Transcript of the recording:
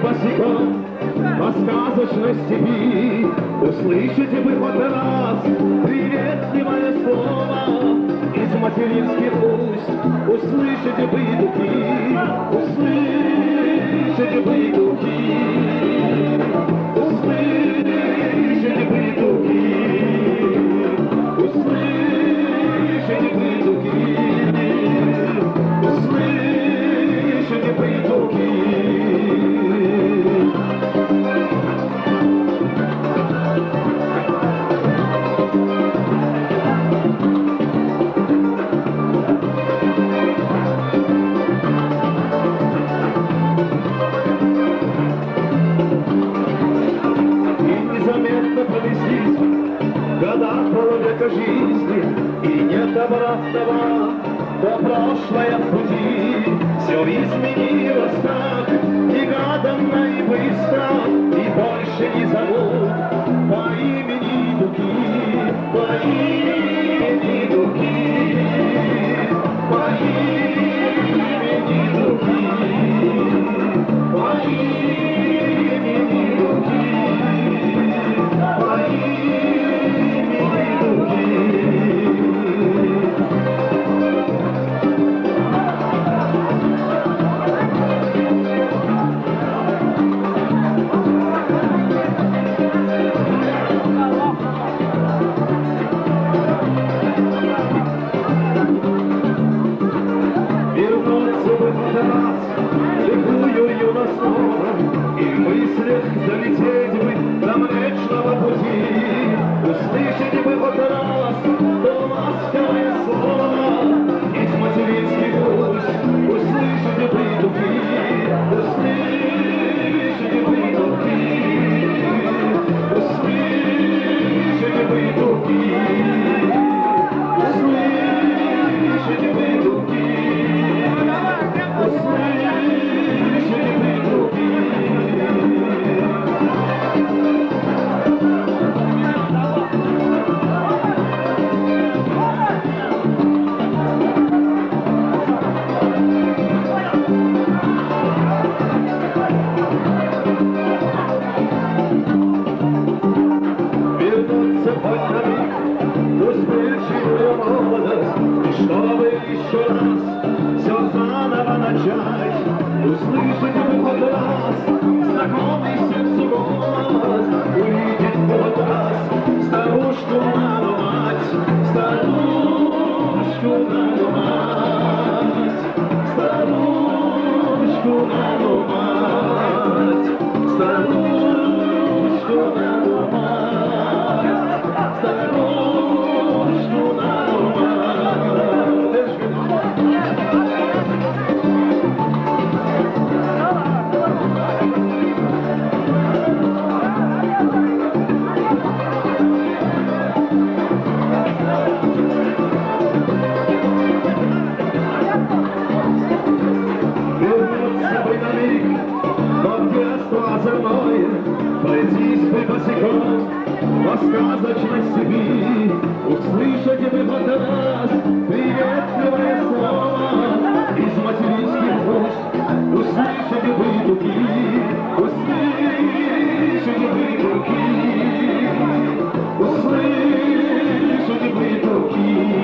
босиком по сказочной степи. Услышите вы хоть раз приветливое слово из материнских уст. Услышите вы дуки, услышите вы дуки, услышите вы дуки, услышите вы дуки, услышите вы дуки. Года полвека жизни, и нет обратного до прошлое пути. Все изменилось так, негаданно и быстро, и больше не зовут по имени Дуки, по имени Дуки, по имени Дуки, по имени Дуки, по имени. И в мыслях долететь бы до Млечного Пути. Услышите вы хоть раз то ласковое слово из материнских уст. Услышите вы дуки, услышите вы дуки, услышите вы дуки, услышите вы дуки, услышите вы дуки. Чтобы еще раз все заново начать, услышать вы хоть раз знакомый сердцу голос, увидеть хоть раз старушку нану мать, старушку нану мать, старушку нану мать, старушку нану мать, старушку нану мать. Пройтись бы босиком по сказочной степи, услышите вы хоть раз приветливое слово из материнских уст. Услышите вы дуки, услышите вы дуки, услышите вы дуки.